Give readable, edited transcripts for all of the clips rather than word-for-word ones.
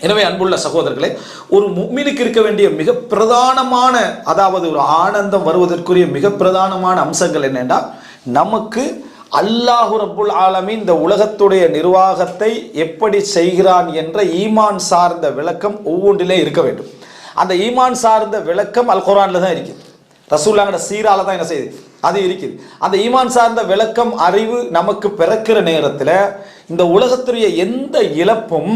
எனவே அன்புள்ள சகோதரர்களே, ஒரு முஃமினுக்கு இருக்க வேண்டிய மிக பிரதானமான, அதாவது ஒரு ஆனந்தம் வருவதற்குரிய மிக பிரதானமான அம்சங்கள் என்னென்றால், நமக்கு அல்லாஹு ரப்புல் ஆலமீன் இந்த உலகத்துடைய நிர்வாகத்தை எப்படி செய்கிறான் என்ற ஈமான் சார்ந்த விளக்கம் ஒவ்வொன்றிலே இருக்க வேண்டும். அந்த ஈமான் சார்ந்த விளக்கம் அல் குர்ஆன்ல தான் இருக்குது, ரசூலுல்லாஹ்வோட சீரால தான் என்ன செய்யுது, அது இருக்குது. அந்த ஈமான் சார்ந்த விளக்கம் அறிவு நமக்கு பிறக்கிற நேரத்தில் இந்த உலகத்துடைய எந்த இழப்பும்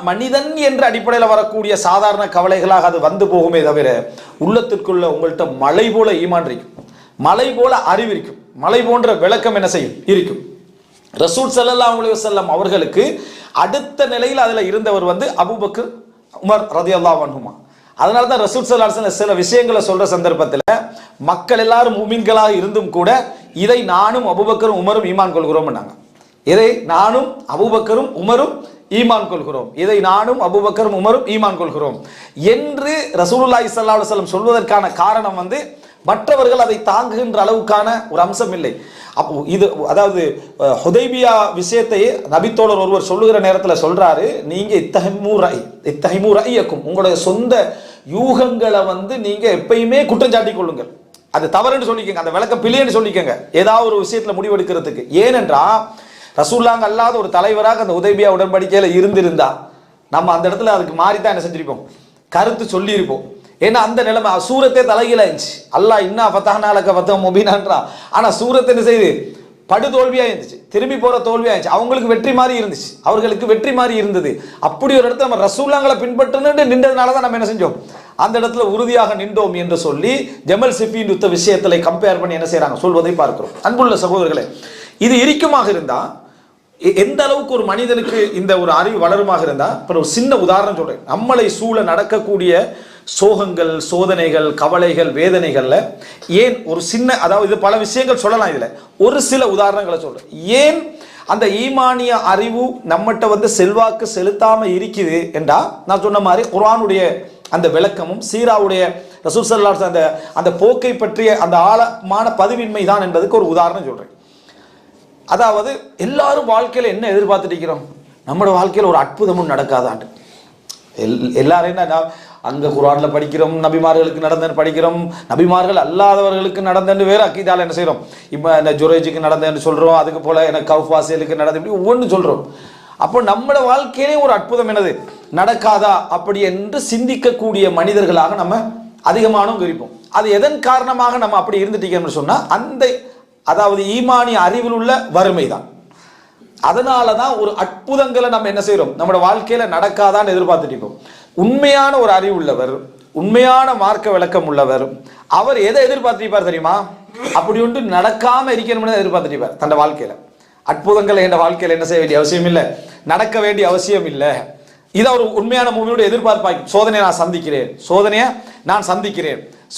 மனிதன் என்ற அடிப்படையில் வரக்கூடிய சாதாரண கவலைகளாக அது வந்து போகுமே தவிர, உள்ளத்திற்குள்ள உங்கள்கிட்ட மலை போல ஈமான் இருக்கும், மலை போல அறிவு இருக்கும், மலை போன்ற விளக்கம் என்ன செய்யும் இருக்கும். ரசூல் ஸல்லல்லாஹு அலைஹி வஸல்லம் அவர்களுக்கு அடுத்த நிலையில் அதில் இருந்தவர் அபூபக்கர் உமர் ரலியல்லாஹு அன்ஹுமா. அதனால தான் ரசூல் ஸல்லல்லாஹு அலைஹி வஸல்லம் சில விஷயங்களை சொல்ற சந்தர்ப்பத்தில் மக்கள் எல்லாரும் முஃமின்களாக இருந்தும் கூட இதை நானும் அபூபக்கரும் உமரும் ஈமான் கொள்கிறோம். இதை நானும் அபூபக்கரும் உமரும் ஈமான் கொள்கிறோம், இதை நானும் அபூபக்கரும் உமரும் ஈமான் கொள்கிறோம் என்று ரசூலுல்லாஹி ஸல்லல்லாஹு அலைஹி வஸல்லம் சொல்வதற்கான காரணம் மற்றவர்கள் அதை தாங்குகின்ற அளவுக்கான ஒரு அம்சம் இல்லை. அப்போ இது அதாவது ஹுதைபியா விஷயத்தை நபித்தோழர் ஒருவர் சொல்லுகிற நேரத்தில் சொல்றாரு, நீங்க இத்தஹிமு ரஅய்யக்கும், உங்களுடைய சொந்த யூகங்களை நீங்க எப்பயுமே குற்றம் சாட்டிக் கொள்ளுங்கள், அது தவறுன்னு சொல்லிக்கங்க, அந்த விளக்கம் பிழைன்னு சொல்லிக்கங்க ஏதாவது ஒரு விஷயத்துல முடிவெடுக்கிறதுக்கு. ஏனென்றா ரசூலுல்லாஹ் அல்லாத ஒரு தலைவராக அந்த ஹுதைபியா உடன்படிக்கையில இருந்திருந்தா நம்ம அந்த இடத்துல அதுக்கு மாறித்தான் என்ன செஞ்சிருப்போம், கருத்து சொல்லியிருப்போம். ஏன்னா அந்த நிலைமை சூரத்தே தலைகீழ இருந்துச்சு. அல்லாஹ் இன்னா ஃபதஹ்னா லக ஃபதஹன் முபீனான்றா, ஆனா சூரத் என்ன செய்யுது, படுதோல்வியா இருந்துச்சு, திரும்பி போற தோல்வியா இருந்துச்சு. அவங்களுக்கு வெற்றி மாதிரி இருந்துச்சு, அவர்களுக்கு வெற்றி மாதிரி இருந்தது. அப்படி ஒரு இடத்துல நம்ம ரசூலுல்லாஹ்களை பின்பற்றணும்னு நின்றதுனால தான் நம்ம என்ன செஞ்சோம், அந்த இடத்துல உறுதியாக நின்றோம் என்று சொல்லி ஜமல் சிஃபின் யுத்த விஷயத்துல கம்பேர் பண்ணி என்ன செய்யறாங்க சொல்வதை பார்க்கிறோம். அன்புள்ள சகோதரர்களே, இது இருக்குமாக இருந்தா எந்த அளவுக்கு ஒரு மனிதனுக்கு இந்த ஒரு அறிவு வளருமாக இருந்தா, ஒரு சின்ன உதாரணம் சொல்றேன். நம்மளை சூழ நடக்கக்கூடிய சோகங்கள், சோதனைகள், கவலைகள், வேதனைகள்ல ஏன் ஒரு சின்ன, அதாவது இது பல விஷயங்கள் சொல்லலாம், இதுல ஒரு சில உதாரணங்களை சொல்றேன். ஏன் அந்த ஈமானிய அறிவு நம்மகிட்ட செல்வாக்கு செலுத்தாம இருக்குது என்றா, நான் சொன்ன மாதிரி குர்ஆனுடைய அந்த விளக்கமும் சீராவுடைய ரசூல் ஸல்லல்லாஹு அலைஹி வஸல்லம் அந்த போக்கை பற்றிய அந்த ஆழமான பதிவின்மை தான் என்பதுக்கு ஒரு உதாரணம் சொல்றேன். அதாவது எல்லாரும் வாழ்க்கையில என்ன எதிர்பார்த்துட்டு இருக்கிறோம், நம்மளோட வாழ்க்கையில் ஒரு அற்புதமும் நடக்காதாண்டு. எல்லாரும் என்ன, அங்க குர்ஆன்ல படிக்கிறோம், நபிமார்களுக்கு நடந்தன்னு படிக்கிறோம், நபிமார்கள் அல்லாதவர்களுக்கு நடந்தன்னு வேற அக்கீதால என்ன செய்யறோம், இப்போ இந்த ஜுரேஜுக்கு நடந்தன்னு சொல்றோம், அதுக்கு போல எனக்கு கௌஃபாசிலுக்கு நடந்து, இப்படி ஒவ்வொன்று சொல்றோம். அப்போ நம்மளோட வாழ்க்கையிலே ஒரு அற்புதம் என்னது நடக்காதா அப்படி என்று சிந்திக்கக்கூடிய மனிதர்களாக நம்ம அதிகமானவங்க இருப்போம். அது எதன் காரணமாக நம்ம அப்படி இருந்துட்டீங்கன்னு சொன்னா, அந்த அதாவது ஈமானிய அறிவில் உள்ள வறுமை தான். அதனால தான் ஒரு அற்புதங்களை நம்ம என்ன செய்யறோம், நம்மளோட வாழ்க்கையில நடக்காதான்னு எதிர்பார்த்துட்டு இருக்கோம். உண்மையான ஒரு அறிவு உள்ளவர், உண்மையான மார்க்க விளக்கம் உள்ளவர், அவர் எதை எதிர்பார்த்திருப்பார் தெரியுமா, அப்படி ஒன்று நடக்காம இருக்கணும்னு எதிர்பார்த்திருப்பார் தன் வாழ்க்கையில. அற்புதங்களை என்ற வாழ்க்கையில என்ன செய்ய வேண்டிய அவசியம் இல்லை, நடக்க வேண்டிய அவசியம் இல்லை. இதை ஒரு உண்மையான மூவியோட எதிர்பார்ப்பாங்க. சோதனையை நான் சந்திக்கிறேன்,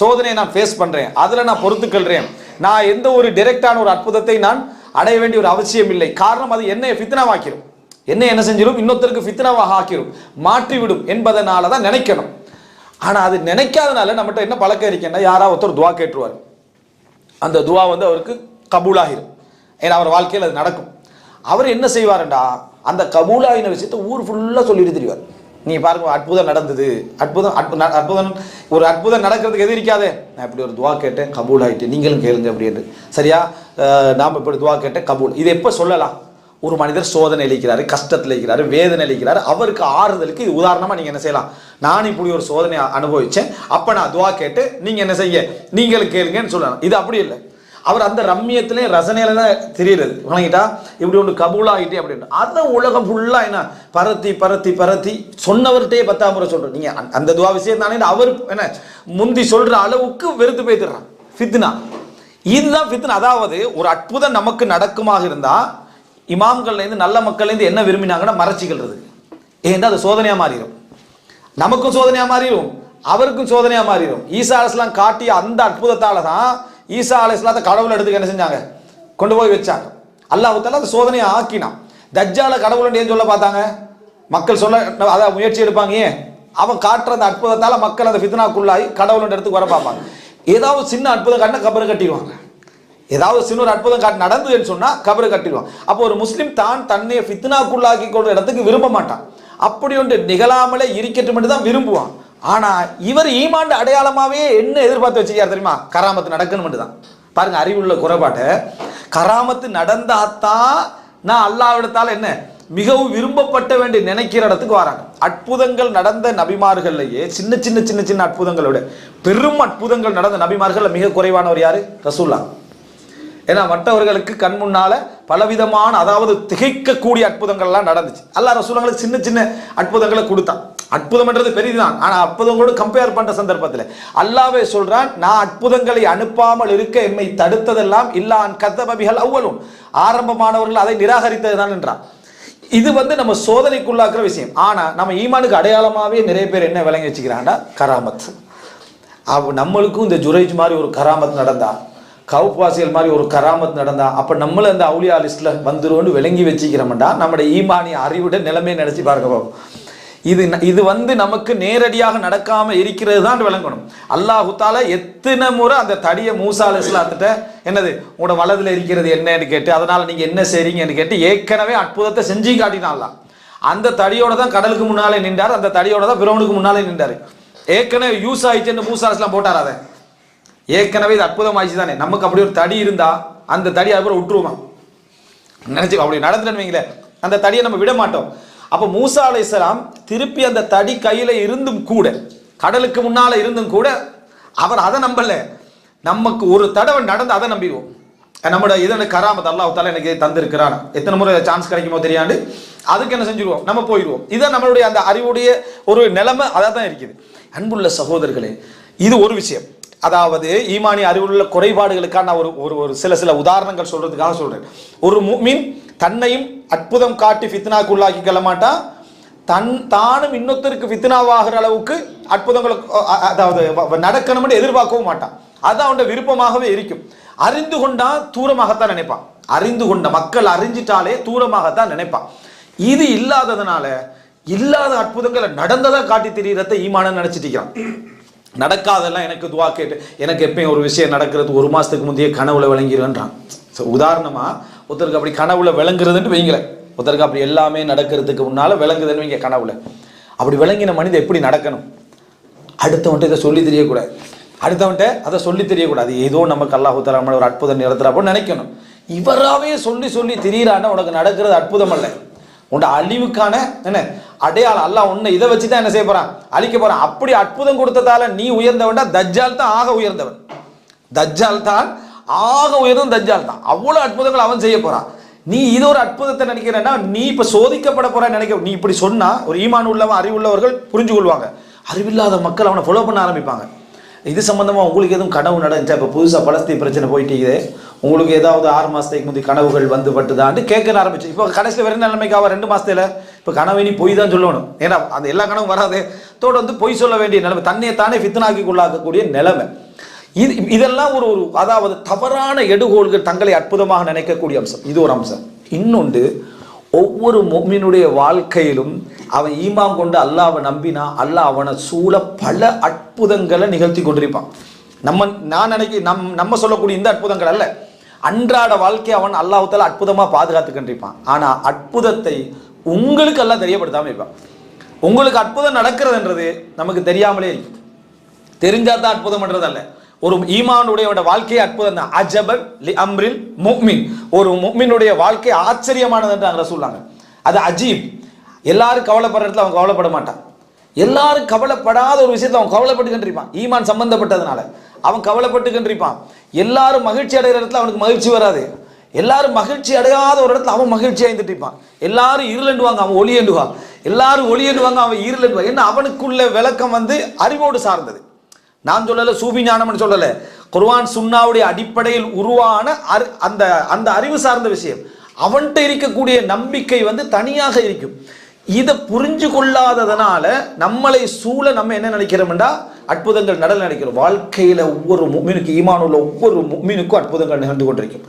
சோதனையை நான் ஃபேஸ் பண்றேன், அதுல நான் பொறுத்துக்கொள்றேன், நான் எந்த ஒரு டைரக்டான ஒரு அற்புதத்தை நான் அடைய வேண்டிய ஒரு அவசியம் இல்லை. காரணம் அது என்னை ஃபித்னாவாக்கிரும், என்ன செஞ்சிடும், இன்னொருத்தருக்கு ஃபித்னாவாக ஆக்கிரும், மாற்றிவிடும் என்பதனால தான் நினைக்கணும். ஆனா அது நினைக்காதனால நம்மகிட்ட என்ன பழக்கம் இருக்கேன்னா, யாராவது ஒருத்தர் துவா கேட்டுருவார், அந்த துவா அவருக்கு கபூலாகிரும், ஏன்னா அவர் வாழ்க்கையில் அது நடக்கும். அவர் என்ன செய்வாருண்டா, அந்த கபூலாகின விஷயத்தை ஊர் ஃபுல்லா சொல்லிட்டு தெரிவார். நீங்க பாருங்க, அற்புதம் நடந்தது, அற்புதம் ஒரு அற்புதம் நடக்கிறதுக்கு எது இருக்காதே, நான் இப்படி ஒரு துவா கேட்டேன் கபூல் ஆயிட்டு, நீங்களும் கேளுங்க அப்படின்னு. சரியா, நாம இப்படி துவா கேட்டேன் கபூல். இது எப்ப சொல்லலாம், ஒரு மனிதர் சோதனை அளிக்கிறாரு, கஷ்டத்தில் இருக்கிறாரு, வேதனை அளிக்கிறாரு, அவருக்கு ஆறுதலுக்கு இது உதாரணமா நீங்க என்ன செய்யலாம், நான் இப்படி ஒரு சோதனை அனுபவிச்சேன், அப்ப நான் துவா கேட்டு நீங்க என்ன செய்ய, நீங்களும் கேளுங்கன்னு சொல்லலாம். இது அப்படி இல்லை, அவர் அந்த ரம்மியத்திலே ரசனையில தான் தெரியுறது. வணங்கிட்டா இப்படி ஒன்று கபூலாகிட்டே அப்படின்னு அதை உலகம் ஃபுல்லா என்ன பரத்தி பரத்தி பரத்தி சொன்னவர்கிட்டே 10ஆம் முறை சொல்றோம். நீங்க அந்த துவா விஷயம் தானே அவர் என்ன முந்தி சொல்ற அளவுக்கு வெறுத்து போய்த்துறான். ஃபித்னா, இதுதான் ஃபித்னா. அதாவது ஒரு அற்புதம் நமக்கு நடக்குமாக இருந்தா இமாம்கள்ல இருந்து நல்ல மக்கள்ல இருந்து என்ன விரும்பினாங்கன்னா மறைச்சிக்கிறது. ஏன்னா அது சோதனையா மாறிடும், நமக்கும் சோதனையா மாறிடும், அவருக்கும் சோதனையா மாறிடும். ஈசா அலைஹிஸ்ஸலாம் காட்டிய அந்த அற்புதத்தால தான் ஈசா அலைஹிஸ்ஸலாத்தை கடவுள் எடுத்துக்க என்ன செஞ்சாங்க, கொண்டு போய் வச்சாங்க. அல்லாஹ் தஆலா அந்த சோதனையை ஆக்கினான். தஜ்ஜால கடவுள் ஏன் சொல்ல பார்த்தாங்க, மக்கள் சொல்ல அதான் முயற்சி எடுப்பாங்க. ஏன், அவன் காட்டுற அந்த அற்புதத்தால மக்கள் அந்த ஃபித்னாக்குள்ளாகி கடவுள் இடத்துக்கு வர பார்ப்பாங்க. ஏதாவது சின்ன அற்புதம் காட்டினா கபரை கட்டிடுவாங்க, ஏதாவது சின்ன ஒரு அற்புதம் காட்டி நடந்ததுன்னு சொன்னா கபரை கட்டிடுவாங்க. அப்போ ஒரு முஸ்லீம் தான் தன்னை ஃபித்னாக்குள்ளாக்கி கொள்ற இடத்துக்கு விரும்ப மாட்டான். அப்படி ஒன்று நிகழாமலே இருக்கட்டும் தான் விரும்புவான். ஆனா இவர் ஈமான் அடையாளமாவே என்ன எதிர்பார்த்து வச்சுக்கார் தெரியுமா? கராமத்து நடக்கணும் தான். பாருங்க அறிவுள்ள குறைபாட்டை. கராமத்து நடந்தாத்தான் நான் அல்லாஹ்விடத்தால என்ன மிகவும் விரும்பப்பட்ட வேண்டி நினைக்கிற இடத்துக்கு வராங்க. அற்புதங்கள் நடந்த நபிமார்கள்லயே சின்ன சின்ன சின்ன சின்ன அற்புதங்களோட பெரும் அற்புதங்கள் நடந்த நபிமார்கள் மிக குறைவானவர் யாரு? ரசூலுல்லாஹ். ஏன்னா மற்றவர்களுக்கு கண் முன்னால பலவிதமான அதாவது திகைக்கக்கூடிய அற்புதங்கள்லாம் நடந்துச்சு. அல்லாஹ் ரசூலுல்லாஹ்களுக்கு சின்ன சின்ன அற்புதங்களை கொடுத்தான். அற்புதம்ன்றது பெரிதுதான். ஆனா அற்புதங்களோடு கம்பேர் பண்ற சந்தர்ப்பத்தில் அல்லாஹ்வே சொல்றான், நான் அற்புதங்களை அனுப்பாமல் இருக்க எம்மை தடுத்ததெல்லாம் இல்லான் கதபபிகள் அவ்வளும், ஆரம்பமானவர்கள் அதை நிராகரித்ததுதான் என்றான். இது நம்ம சோதனைக்குள்ளாக்குற விஷயம். ஆனா நம்ம ஈமானுக்கு அடையாளமாவே நிறைய பேர் என்ன விளங்கி வச்சுக்கிறான்டா கராமத். நம்மளுக்கும் இந்த ஜுரைஜ் மாதிரி ஒரு கராமத் நடந்தா, கவுப்பாசிகள் மாதிரி ஒரு கராமத் நடந்தா, அப்ப நம்மளும் அந்த அவுலியா லிஸ்ட்ல வந்துருவோன்னு விளங்கி வச்சுக்கிறோம்டா நம்முடைய ஈமானிய அறிவுட நிலைமையை நினைச்சு பாருங்க. இது நமக்கு நேரடியாக நடக்காம இருக்கிறது தான் விளங்கணும். அல்லாஹு தாலா எத்தனை முறை அந்த தடியை மூசா அலைஹிஸ்ஸலாத்திட்ட என்னது உங்களோட வலதுல இருக்கிறது என்னன்னு கேட்டு, அதனால நீங்க என்ன செய்றீங்கன்னு கேட்டு ஏற்கனவே அற்புதத்தை செஞ்சு காட்டினாலாம். அந்த தடியோட தான் கடலுக்கு முன்னாலே நின்றார், அந்த தடியோட தான் பிரௌனுக்கு முன்னாலே நின்றாரு. ஏற்கனவே யூஸ் ஆயிடுச்சுன்னு மூசா அலைஹிஸ்ஸலாம் போட்டார். அதை ஏற்கனவே இது அற்புதம் ஆயிடுச்சு தானே. நமக்கு அப்படி ஒரு தடி இருந்தா அந்த தடி அதுக்கப்புறம் விட்டுருவோமா? நினைச்சு அப்படி நடந்துன்னு வைங்களேன், அந்த தடியை நம்ம விட மாட்டோம். அப்ப மூசா அலைஹிஸ்ஸலாம் திருப்பி அந்த தடி கையில இருந்தும் கூட, கடலுக்கு முன்னால இருந்தும் கூட அவர் அதை நம்பல. நமக்கு ஒரு தடவை நடந்து அதை நம்பிடுவோம். நம்மளோட இதனை கராமத் அல்லாஹ் தஆலா எனக்கு தந்திருக்கிறான், எத்தனை முறை சான்ஸ் கிடைக்குமோ தெரியாது, அதுக்கு என்ன செஞ்சிருவோம், நம்ம போயிடுவோம். இதான் நம்மளுடைய அந்த அறிவுடைய ஒரு நிலைமை அதான் தான் இருக்குது. அன்புள்ள சகோதரர்களே, இது ஒரு விஷயம். அதாவது ஈமானிய அறிவுள்ள குறைபாடுகளுக்கான நான் ஒரு சில உதாரணங்கள் சொல்றதுக்காக சொல்றேன். ஒரு முஃமின் தன்னையும் அற்புதம் காட்டி ஃபித்னாக்கு உள்ளாக்கி கொள்ள மாட்டான். தானும் இன்னொருத்தருக்கு ஃபித்னாவாகிற அளவுக்கு அற்புதங்களை அதாவது நடக்கணும்னு எதிர்பார்க்கவும் மாட்டான். அது அவனோட விருப்பமாகவே இருக்கும். அறிந்து கொண்டா தூரமாகத்தான் நினைப்பான். அறிந்து கொண்ட மக்கள் அறிஞ்சிட்டாலே தூரமாகத்தான் நினைப்பான். இது இல்லாததுனால இல்லாத அற்புதங்களை நடந்ததா காட்டி திரியறத ஈமானன்னு நினைச்சிட்டு இருக்கிறான். நடக்காதெல்லாம் எனக்கு துவா கேட்டு எனக்கு எப்பயும் ஒரு விஷயம் நடக்கிறது 1 மாசத்துக்கு முந்தைய கனவுல விளங்கிடுவேன்றான். உதாரணமா ஒருத்தருக்கு அப்படி கனவுல விளங்குறதுன்னு வைங்களேன். ஒருத்தருக்கு அப்படி எல்லாமே நடக்கிறதுக்கு முன்னால விளங்குதுன்னு வைங்க கனவுல. அப்படி விளங்கின மனிதன் எப்படி நடக்கணும்? அடுத்தவன்ட்ட இதை சொல்லி தெரியக்கூடாது, அடுத்தவன்ட்ட அதை சொல்லி தெரியக்கூடாது. ஏதோ நமக்கு அல்லாஹ் தஆலா ஒரு அற்புதம் நிறுத்துறாப்போ நினைக்கணும். இவராவே சொல்லி சொல்லி திரியறான்னா உனக்கு நடக்கிறது அற்புதம் அல்ல, உண்ட அழிவுக்கான என்ன அடையாளம். அல்லாஹ் உன்னை இதை வச்சுதான் என்ன செய்ய போறான், அழிக்க போறான். அப்படி அற்புதம் கொடுத்ததால நீ உயர்ந்தவன்டா, தஜ்ஜால் தான் ஆக உயர்ந்தவன். தஜ்ஜால் தான் ஆக உயர்ந்தவன், தஜ்ஜால் தான். அவ்வளவு அற்புதங்கள் அவன் செய்ய போறான். நீ இது ஒரு அற்புதத்தை நினைக்கிறேன்னா நீ இப்ப சோதிக்கப்பட போற நினைக்க. நீ இப்படி சொன்னா ஒரு ஈமான் உள்ளவன் அறிவுள்ளவர்கள் புரிஞ்சு கொள்வாங்க. அறிவில்லாத மக்கள் அவனை ஃபாலோ பண்ண ஆரம்பிப்பாங்க. இது சம்பந்தமா உங்களுக்கு எதுவும் கனவு நடந்துச்சா? இப்ப புதுசா பலஸ்தீன் பிரச்சனை போயிட்டு உங்களுக்கு ஏதாவது 6 மாசத்துக்கு முந்தைய கனவுகள் வந்து பட்டுதான்னு கேட்க ஆரம்பிச்சு. இப்போ கடைசியில் வேற நிலைமைக்காக 2 மாசத்துல இப்ப கனவு நீ பொய் தான் சொல்லணும். ஏன்னா அந்த எல்லா கனவும் வராது, தொடர்ந்து பொய் சொல்ல வேண்டிய நிலைமை, தன்னையை தானே ஃபித்னாக்கி கொள்ளாக்கக்கூடிய நிலைமை. இதெல்லாம் ஒரு அதாவது தவறான எடுகோள்கள், தங்களை அற்புதமாக நினைக்கக்கூடிய அம்சம். இது ஒரு அம்சம். இன்னொன்று, ஒவ்வொரு முஃமினுடைய வாழ்க்கையிலும் அவன் ஈமான் கொண்டு அல்லாஹ்வை நம்பினா அல்லாஹ் அவனை சூழ பல அற்புதங்களை நிகழ்த்தி கொண்டிருப்பான். நான் நம்ம சொல்லக்கூடிய இந்த அற்புதங்கள் அல்ல, அன்றாட வாழ்க்கை அவன் அல்லாஹ் தஆலா அற்புதமா பாதுகாத்து கொண்டிருப்பான். ஆனா அற்புதத்தை உங்களுக்கு எல்லாம் தெரியப்படுத்தாம இருப்பான். உங்களுக்கு அற்புதம் நடக்கிறதுன்றது நமக்கு தெரியாமலே இருக்கு. தெரிஞ்சாதான் அற்புதம்ன்றது அல்ல. ஒரு ஈமானுடைய வாழ்க்கையை அற்புதம் தான். அஜபன் லி அம்ரில் முஃமின், ஒரு முஃமினுடைய வாழ்க்கை ஆச்சரியமானது என்று சொல்றாங்க. அது அஜீப். எல்லாரும் கவலைப்படுற இடத்துல அவன் கவலைப்பட மாட்டான். எல்லாரும் கவலைப்படாத ஒரு விஷயத்துல அவன் கவலைப்பட்டு இருப்பான். ஈமான் சம்பந்தப்பட்டதுனால அவன் கவலைப்பட்டு இருப்பான். எல்லாரும் மகிழ்ச்சி அடைகிற இடத்துல அவனுக்கு மகிழ்ச்சி வராது. எல்லாரும் மகிழ்ச்சி அடையாத ஒரு இடத்துல அவன் மகிழ்ச்சி அடைந்துட்டு இருப்பான். எல்லாரும் இருளண்டுவாங்க, அவன் ஒளி எண்டுவான். எல்லாரும் ஒளி எண்டுவாங்க, அவன் இருளண்டுவான். என்ன அவனுக்குள்ள விளக்கம் அறிவோடு சார்ந்தது. நான் சொல்லல சூஃபி ஞானம்னு சொல்லல, குர்ஆன் சுன்னாவுடைய அடிப்படையில் உருவான அந்த அறிவு சார்ந்த விஷயம். அவன்கிட்ட இருக்கக்கூடிய நம்பிக்கை தனியாக இருக்கும். இதை புரிஞ்சு கொள்ளாததனால நம்மளை சூழ நம்ம என்ன நினைக்கிறோம்டா அற்புதங்கள் நடல நினைக்கிறோம். வாழ்க்கையில ஒவ்வொரு முஃமினுக்கு ஈமான் உள்ள ஒவ்வொரு முஃமினுக்கும் அற்புதங்கள் நிகழ்ந்து கொண்டிருக்கும்.